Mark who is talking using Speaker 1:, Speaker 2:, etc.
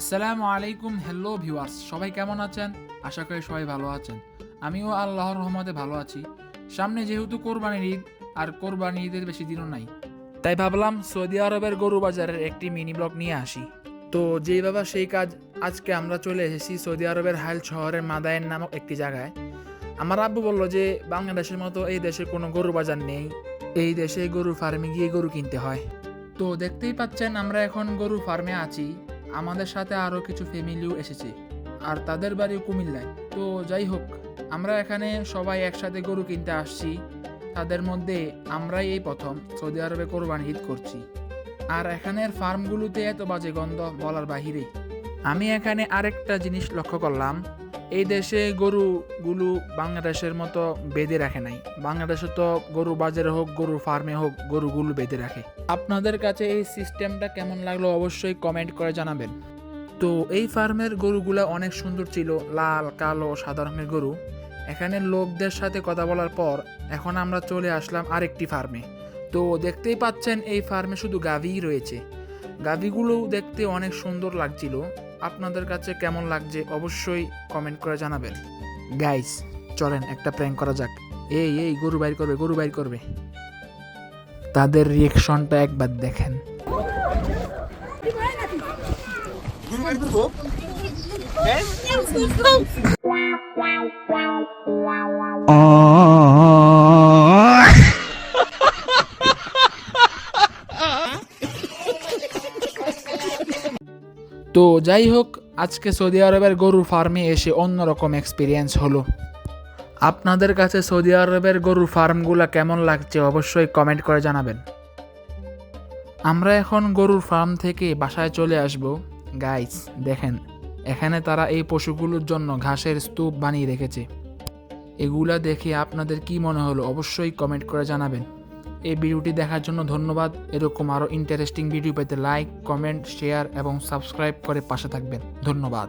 Speaker 1: আসসালামু আলাইকুম, hello viewers, সবাই কেমন আছেন? আশা করি সবাই ভালো আছেন। আমিও আল্লাহর রহমতে ভালো আছি। সামনে যেহেতু কোরবানির ঈদ, আর কোরবানির ঈদের বেশি দিনও নাই, তাই ভাবলাম সৌদি আরবের গরু বাজারের একটি মিনি ব্লগ নিয়ে আসি। তো যেই বাবা সেই কাজ, আজকে আমরা চলে এসেছি সৌদি আরবের হাইল শহরের মাদায়েন নামক একটি জায়গায়। আমার আব্বু বলল যে বাংলাদেশের মতো এই দেশে কোনো গরু বাজার নেই, এই দেশে গরু ফার্মে গিয়ে গরু কিনতে হয়। তো দেখতেই পাচ্ছেন আমরা এখন গরু ফার্মে আছি। আমাদের সাথে আরও কিছু ফ্যামিলিও এসেছে, আর তাদের বাড়ি কুমিল্লায়। তো যাই হোক, আমরা এখানে সবাই একসাথে গরু কিনতে আসছি। তাদের মধ্যে আমরাই এই প্রথম সৌদি আরবে কোরবানি ঈদ করছি। আর এখানের ফার্মগুলোতে এত বাজে গন্ধ বলার বাহিরে। আমি এখানে আরেকটা জিনিস লক্ষ্য করলাম, এই দেশে গরুগুলো বাংলাদেশের মতো বেঁধে রাখে নাই। বাংলাদেশে তো গরু বাজারে হোক, গরু ফার্মে হোক, গরুগুলো বেঁধে রাখে। আপনাদের কাছে এই সিস্টেমটা কেমন লাগলো অবশ্যই কমেন্ট করে জানাবেন। তো এই ফার্মের গরুগুলা অনেক সুন্দর ছিল, লাল, কালো, সাদা রঙের গরু। এখানে লোকদের সাথে কথা বলার পর এখন আমরা চলে আসলাম আরেকটি ফার্মে। তো দেখতেই পাচ্ছেন এই ফার্মে শুধু গাভীই রয়েছে। গাভীগুলো দেখতে অনেক সুন্দর লাগছিল। আপনাদের কাছে কেমন লাগছে অবশ্যই কমেন্ট করে জানাবেন। গাইস, চলেন একটা প্র্যাঙ্ক করা যাক। এই এই গরু বাইর করবে, গরু বাইর করবে। তাদের রিয়েকশনটা একবার দেখেন। তো যাই হোক, আজকে সৌদি আরবের গরুর ফার্মে এসে অন্যরকম এক্সপিরিয়েন্স হলো। আপনাদের কাছে সৌদি আরবের গরুর ফার্মগুলো কেমন লাগছে অবশ্যই কমেন্ট করে জানাবেন। আমরা এখন গরুর ফার্ম থেকে বাসায় চলে আসব। গাইস দেখেন, এখানে তারা এই পশুগুলোর জন্য ঘাসের স্তূপ বানিয়ে রেখেছে। এগুলা দেখে আপনাদের কি মনে হলো অবশ্যই কমেন্ট করে জানাবেন। এই ভিডিওটি দেখার জন্য ধন্যবাদ। এরকম আরও ইন্টারেস্টিং ভিডিও পেতে লাইক, কমেন্ট, শেয়ার এবং সাবস্ক্রাইব করে পাশে থাকবেন। ধন্যবাদ।